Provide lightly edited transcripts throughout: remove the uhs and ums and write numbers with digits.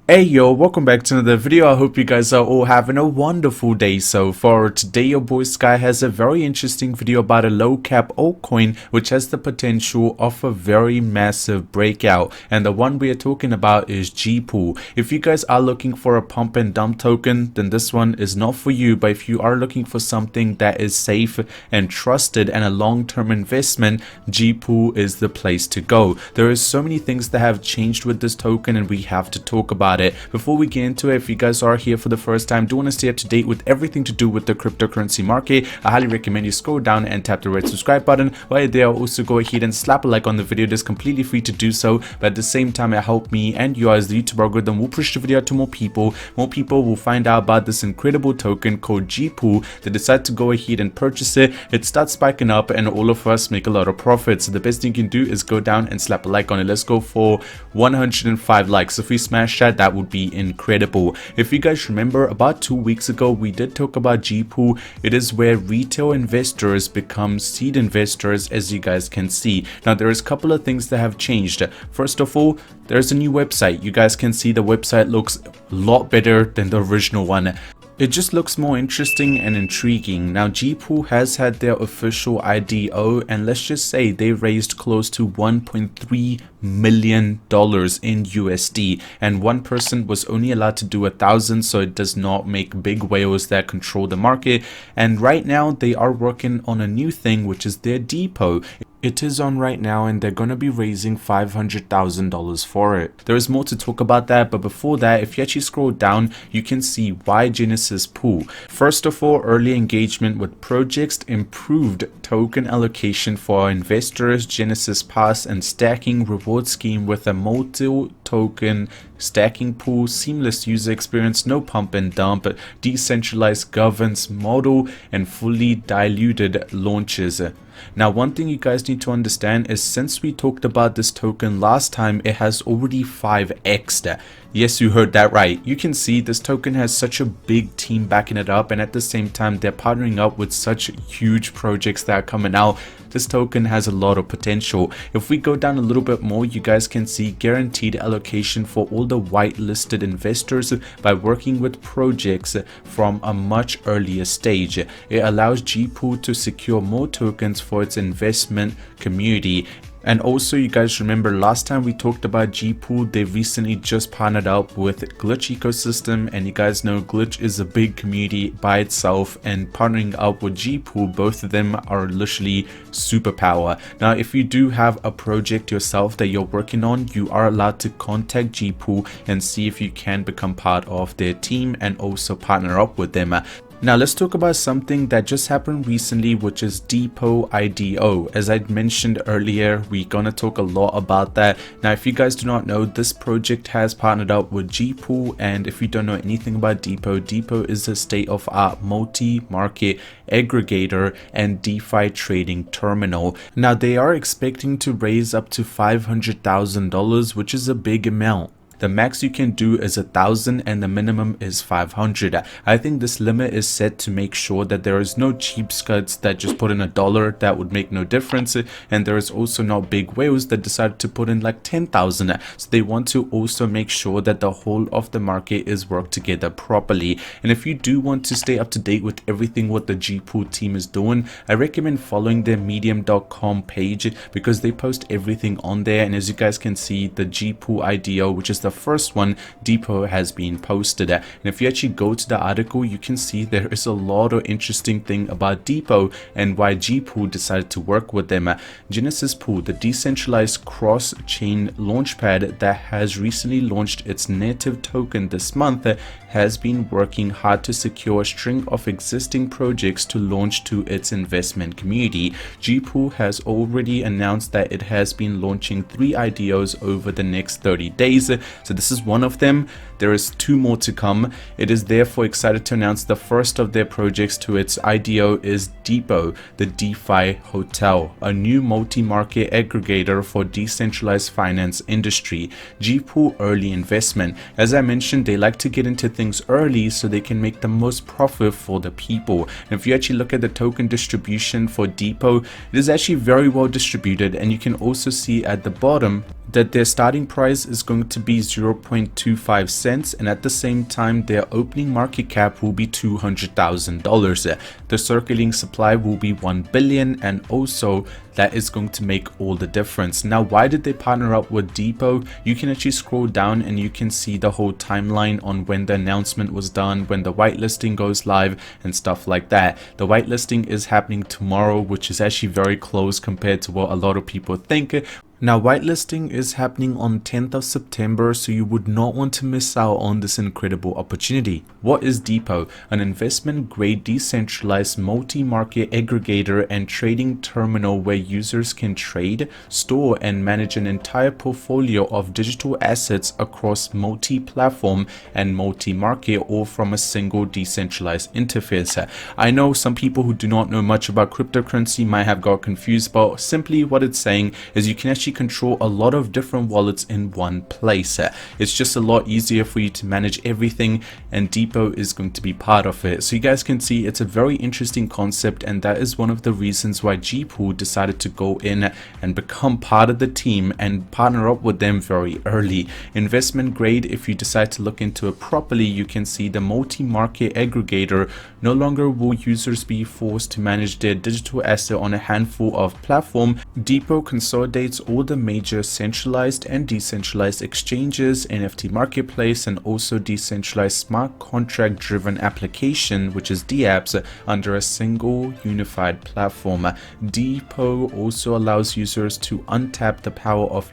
Hey yo, welcome back to another video. I hope you guys are all having a wonderful day so far. Today your boy Sky has a very interesting video about a low cap altcoin which has the potential of a very massive breakout, and the one we are talking about is Gpool. If you guys are looking for a pump and dump token, then this one is not for you, but if you are looking for something that is safe and trusted and a long-term investment, Gpool is the place to go. There is so many things that have changed with this token and we have to talk about it. Before we get into it, if you guys are here for the first time, do want to stay up to date with everything to do with the cryptocurrency market, I highly recommend you scroll down and tap the red subscribe button. While you're there, also go ahead and slap a like on the video. It is completely free to do so, but at the same time it helps me and you as the YouTube algorithm will push the video out to more people. More people will find out about this incredible token called Gpool. They decide to go ahead and purchase it. It starts spiking up and all of us make a lot of profits. So the best thing you can do is go down and slap a like on it. Let's go for 105 likes. If we smash that, that would be incredible. If you guys remember, about 2 weeks ago we did talk about Gpool. It is where retail investors become seed investors, as you guys can see. Now there is a couple of things that have changed. First of all, there's a new website. You guys can see the website looks a lot better than the original one. It just looks more interesting and intriguing. Now Gpool has had their official IDO, and let's just say they raised close to $1.3 million in USD, and one person was only allowed to do 1,000, so it does not make big whales that control the market. And right now they are working on a new thing, which is their depot. It is on right now and they're going to be raising $500,000 for it. There is more to talk about that, but before that, if you actually scroll down, you can see why Genesis Pool. First of all, early engagement with projects, improved token allocation for our investors, Genesis Pass and stacking reward scheme with a multi-token stacking pool, seamless user experience, no pump and dump, decentralized governance model, and fully diluted launches. Now one thing you guys need to understand is, since we talked about this token last time, it has already 5x'd. Yes, you heard that right. You can see this token has such a big team backing it up, and at the same time they're partnering up with such huge projects that are coming out. This token has a lot of potential. If we go down a little bit more, you guys can see guaranteed allocation for all the whitelisted investors by working with projects from a much earlier stage. It allows Gpool to secure more tokens for its investment community. And also, you guys remember last time we talked about Gpool, they recently just partnered up with Glitch ecosystem, and you guys know Glitch is a big community by itself, and partnering up with Gpool, both of them are literally superpower. Now if you do have a project yourself that you're working on, you are allowed to contact Gpool and see if you can become part of their team and also partner up with them. Now let's talk about something that just happened recently, which is Depot IDO. As I mentioned earlier, we're gonna talk a lot about that. Now if you guys do not know, this project has partnered up with Gpool, and if you don't know anything about Depot, Depot is a state-of-the-art multi-market aggregator and DeFi trading terminal. Now they are expecting to raise up to $500,000, which is a big amount. The max you can do is 1,000 and the minimum is 500. I think this limit is set to make sure that there is no cheapskates that just put in $1 that would make no difference, and there is also no big whales that decided to put in like 10,000. So they want to also make sure that the whole of the market is worked together properly. And if you do want to stay up to date with everything what the Gpool team is doing, I recommend following their medium.com page, because they post everything on there. And as you guys can see, the Gpool IDO, which is the first one, Depot, has been posted. And if you actually go to the article, you can see there is a lot of interesting thing about Depot and why Gpool decided to work with them. Genesis Pool, the decentralized cross-chain launchpad that has recently launched its native token this month, has been working hard to secure a string of existing projects to launch to its investment community. Gpool has already announced that it has been launching 3 IDOs over the next 30 days. So this is one of them. There is 2 more to come. It is therefore excited to announce the first of their projects to its IDO is Depot, the DeFi Hotel, a new multi-market aggregator for decentralized finance industry. Gpool early investment. As I mentioned, they like to get into things early so they can make the most profit for the people. And if you actually look at the token distribution for Depot, it is actually very well distributed, and you can also see at the bottom that their starting price is going to be 0.25 cents, and at the same time their opening market cap will be $200,000. The circulating supply will be 1 billion, and also that is going to make all the difference. Now, why did they partner up with Depot? You can actually scroll down and you can see the whole timeline on when the announcement was done, when the whitelisting goes live and stuff like that. The whitelisting is happening tomorrow, which is actually very close compared to what a lot of people think. Now, whitelisting is happening on 10th of September, so you would not want to miss out on this incredible opportunity. What is Depot? An investment-grade decentralized multi-market aggregator and trading terminal where users can trade, store, and manage an entire portfolio of digital assets across multi-platform and multi-market, all from a single decentralized interface. I know some people who do not know much about cryptocurrency might have got confused, but simply what it's saying is you can actually control a lot of different wallets in one place. It's just a lot easier for you to manage everything, and Depot is going to be part of it. So you guys can see it's a very interesting concept, and that is one of the reasons why Gpool decided to go in and become part of the team and partner up with them very early. Investment grade, if you decide to look into it properly, you can see the multi-market aggregator. No longer will users be forced to manage their digital asset on a handful of platforms. Depot consolidates all the major centralized and decentralized exchanges, NFT marketplace, and also decentralized smart contract driven application, which is DApps, under a single unified platform. Depot also allows users to untap the power of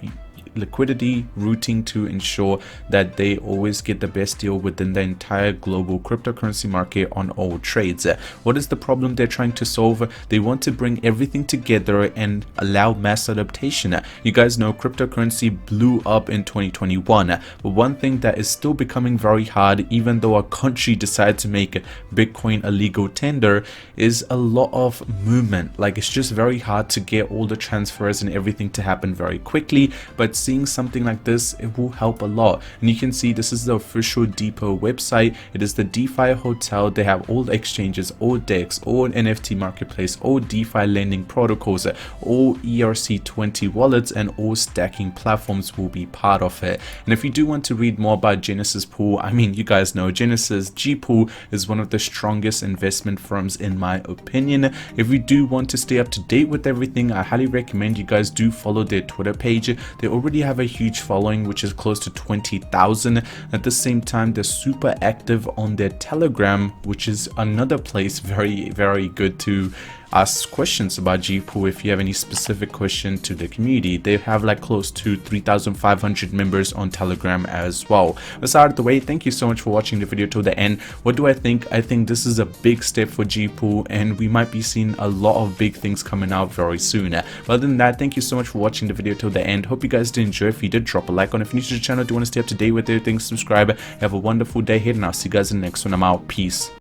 liquidity routing to ensure that they always get the best deal within the entire global cryptocurrency market on all trades. What is the problem they're trying to solve? They want to bring everything together and allow mass adaptation. You guys know cryptocurrency blew up in 2021, but one thing that is still becoming very hard, even though a country decided to make Bitcoin a legal tender, is a lot of movement. Like, it's just very hard to get all the transfers and everything to happen very quickly, but seeing something like this, it will help a lot. And you can see this is the official Depot website. It is the DeFi hotel. They have all the exchanges, all DEX, all NFT marketplace, all DeFi lending protocols, all ERC20 wallets, and all stacking platforms will be part of it. And if you do want to read more about Genesis Pool, I mean, you guys know Genesis Gpool is one of the strongest investment firms in my opinion. If you do want to stay up to date with everything, I highly recommend you guys do follow their Twitter page. They already have a huge following, which is close to 20,000. At the same time, they're super active on their Telegram, which is another place very good to ask questions about Gpool. If you have any specific question to the community, they have like close to 3,500 members on Telegram as well. That's out of the way. Thank you so much for watching the video till the end. What do I think? I think this is a big step for Gpool, and we might be seeing a lot of big things coming out very soon. But other than that, thank you so much for watching the video till the end. Hope you guys did enjoy. If you did, drop a like on. If you're new to the channel, do want to stay up to date with everything, subscribe. Have a wonderful day ahead, and I'll see you guys in the next one. I'm out. Peace.